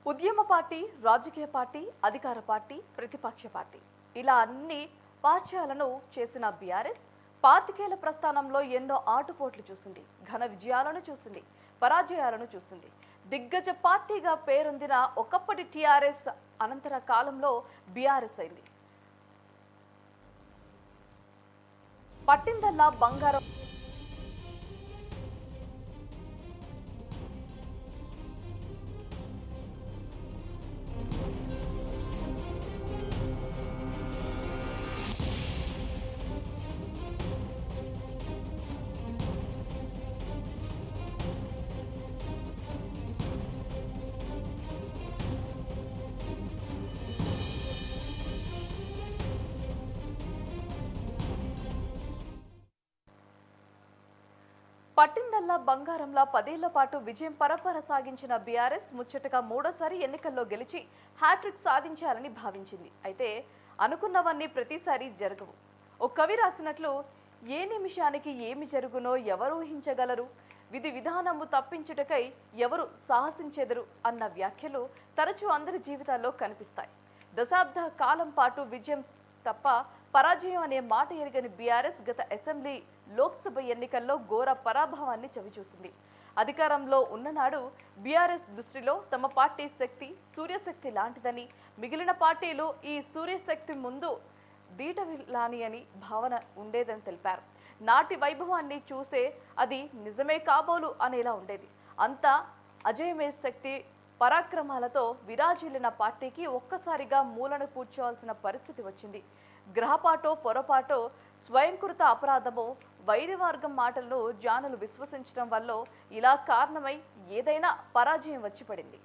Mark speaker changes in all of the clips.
Speaker 1: ఉద్యమ పార్టీ, రాజకీయ పార్టీ, అధికార పార్టీ, ప్రతిపక్ష పార్టీ ఇలా అన్ని పార్శ్యాలను చేసిన బీఆర్ఎస్ పాతికేళ్ల ప్రస్థానంలో ఎన్నో ఆటుపోట్లు చూసింది, ఘన విజయాలను చూసింది, పరాజయాలను చూసింది. దిగ్గజ పార్టీగా పేరొందిన ఒకప్పటి టీఆర్ఎస్ అనంతర కాలంలో బీఆర్ఎస్ అయింది. పట్టిందల్లా బంగారం పట్టిందల్లా బంగారంలా 10 ఏళ్ల పాటు విజయం పరంపర సాగించిన బీఆర్ఎస్ ముచ్చటగా మూడోసారి ఎన్నికల్లో గెలిచి హ్యాట్రిక్ సాధించాలని భావించింది. అయితే అనుకున్నవన్నీ ప్రతిసారి జరగవు. ఓ కవి రాసినట్లు, ఏ నిమిషానికి ఏమి జరుగునో ఎవరు ఊహించగలరు, విధి విధానము తప్పించుటకై ఎవరు సాహసించెదరు అన్న వ్యాఖ్యలు తరచూ అందరి జీవితాల్లో కనిపిస్తాయి. దశాబ్ద కాలం పాటు విజయం తప్ప పరాజయం అనే మాట ఎరగని బీఆర్ఎస్ గత అసెంబ్లీ, లోక్సభ ఎన్నికల్లో ఘోర పరాభవాన్ని చవిచూసింది. అధికారంలో ఉన్ననాడు బీఆర్ఎస్ దృష్టిలో తమ పార్టీ శక్తి సూర్యశక్తి లాంటిదని, మిగిలిన పార్టీలు ఈ సూర్యశక్తి ముందు దీటవిలాని అని భావన ఉండేదని తెలిపారు. నాటి వైభవాన్ని చూసే అది నిజమే కాబోలు అనేలా ఉండేది. అంతా అజయమే శక్తి పరాక్రమాలతో విరాజిల్లిన పార్టీకి ఒక్కసారిగా మూలన కూర్చోవాల్సిన పరిస్థితి వచ్చింది. గ్రహపాటో పొరపాటో, స్వయంకృత అపరాధమో, వైరివర్గం మాటలను జానులు విశ్వసించడం వల్ల ఇలా కారణమై ఏదైనా పరాజయం వచ్చి పడింది.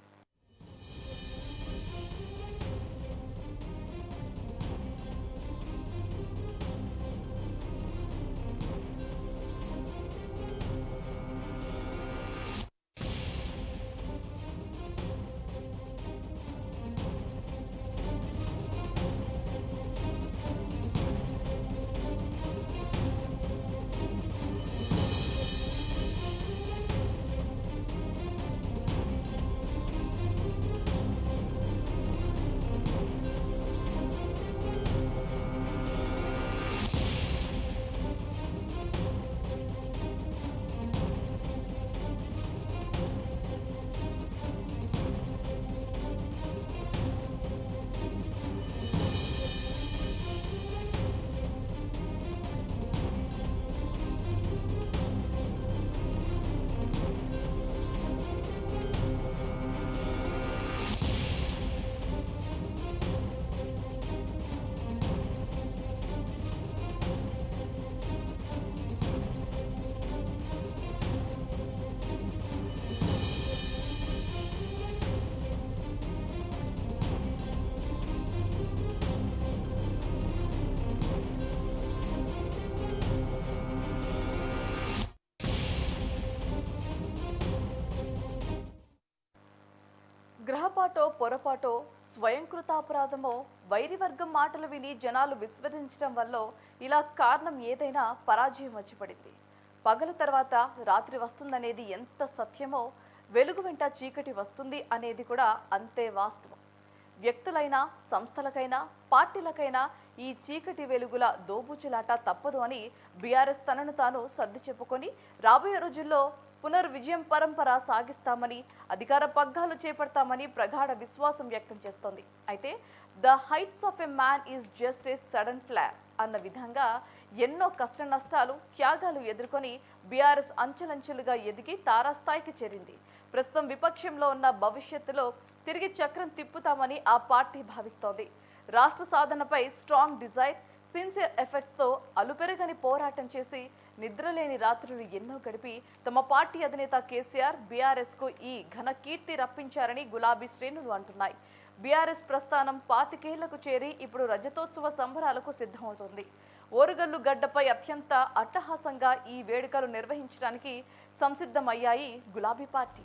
Speaker 1: గ్రహపాటో పొరపాటో, స్వయంకృతాపరాధమో, వైరివర్గం మాటలు విని జనాలు విస్మరించడం వల్ల ఇలా కారణం ఏదైనా పరాజయం వచ్చి పడింది. పగలు తర్వాత రాత్రి వస్తుందనేది ఎంత సత్యమో, వెలుగు వెంట చీకటి వస్తుంది అనేది కూడా అంతే వాస్తవం. వ్యక్తులైనా, సంస్థలకైనా, పార్టీలకైనా ఈ చీకటి వెలుగుల దోబూచులాట తప్పదు అని బీఆర్ఎస్ తనను తాను సర్ది చెప్పుకొని రాబోయే రోజుల్లో పునర్విజయం పరంపర సాగిస్తామని, అధికార పగ్గాలు చేపడతామని ప్రగాఢ విశ్వాసం వ్యక్తం చేస్తోంది. అయితే the heights of a man is just a sudden flare అన్న విధంగా ఎన్నో కష్ట నష్టాలు, త్యాగాలు ఎదుర్కొని బీఆర్ఎస్ అంచెలంచెలుగా ఎదిగి తారాస్థాయికి చేరింది. ప్రస్తుతం విపక్షంలో ఉన్న భవిష్యత్తులో తిరిగి చక్రం తిప్పుతామని ఆ పార్టీ భావిస్తోంది. రాష్ట్ర సాధనపై స్ట్రాంగ్ డిజైర్, సిన్సియర్ ఎఫర్ట్స్తో అలుపెరగని పోరాటం చేసి నిద్రలేని రాత్రులు ఎన్నో గడిపి తమ పార్టీ అధినేత కేసీఆర్ బీఆర్ఎస్కు ఈ ఘన కీర్తి రప్పించారని గులాబీ శ్రేణులు అంటున్నాయి. బీఆర్ఎస్ ప్రస్థానం 25 ఏళ్లకు చేరి ఇప్పుడు రజతోత్సవ సంబరాలకు సిద్ధమవుతోంది. ఓరుగల్లు గడ్డపై అత్యంత అట్టహాసంగా ఈ వేడుకలు నిర్వహించడానికి సంసిద్ధమయ్యాయి గులాబీ పార్టీ.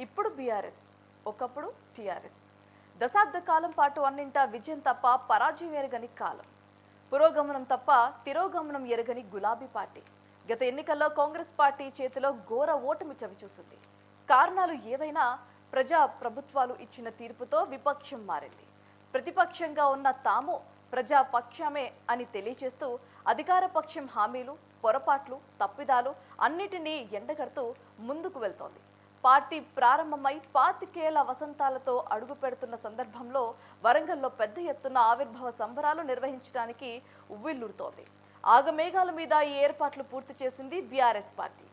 Speaker 1: ఇప్పుడు బీఆర్ఎస్, ఒకప్పుడు టీఆర్ఎస్. దశాబ్ద కాలం పాటు అన్నింటా విజయం తప్ప పరాజయం ఎరగని కాలం, పురోగమనం తప్ప తిరోగమనం ఎరగని గులాబీ పార్టీ. గత ఎన్నికల్లో కాంగ్రెస్ పార్టీ చేతిలో ఘోర ఓటమి చవిచూసింది. కారణాలు ఏవైనా ప్రజా ప్రభుత్వాలు ఇచ్చిన తీర్పుతో విపక్షం మారింది. ప్రతిపక్షంగా ఉన్న తాము ప్రజాపక్షమే అని తెలియజేస్తూ అధికార పక్షం హామీలు, పొరపాట్లు, తప్పిదాలు అన్నిటినీ ఎండగడుతూ ముందుకు వెళ్తోంది. పార్టీ ప్రారంభమై 25 వసంతాలతో అడుగు పెడుతున్న సందర్భంలో వరంగల్లో పెద్ద ఎత్తున ఆవిర్భావ సంబరాలు నిర్వహించడానికి ఉవ్విళ్లూరుతోంది. ఆగమేఘాల మీద ఈ ఏర్పాట్లు పూర్తి చేసింది బీఆర్ఎస్ పార్టీ.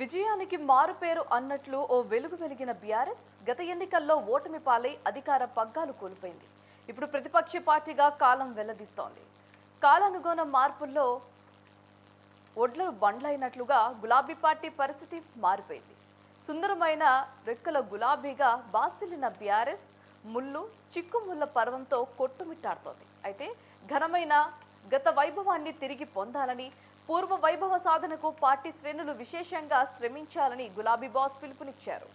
Speaker 1: విజయానికి మారుపేరు అన్నట్లు ఓ వెలుగు వెలిగిన బీఆర్ఎస్ గత ఎన్నికల్లో ఓటమి పాలై అధికార పగ్గాలు కోల్పోయింది. ఇప్పుడు ప్రతిపక్ష పార్టీగా కాలం వెల్లదీస్తోంది. కాలానుగుణ మార్పుల్లో ఒడ్లు బండ్లైనట్లుగా గులాబీ పార్టీ పరిస్థితి మారిపోయింది. సుందరమైన రెక్కల గులాబీగా బాసిల్లిన బీఆర్ఎస్ ముళ్ళు చిక్కుముళ్ళ పర్వంతో కొట్టుమిట్టాడుతోంది. అయితే ఘనమైన గత వైభవాన్ని తిరిగి పొందాలని, పూర్వ వైభవ సాధనకు పార్టీ శ్రేణులు విశేషంగా శ్రమించాలని గులాబీ బాస్ పిలుపునిచ్చారు.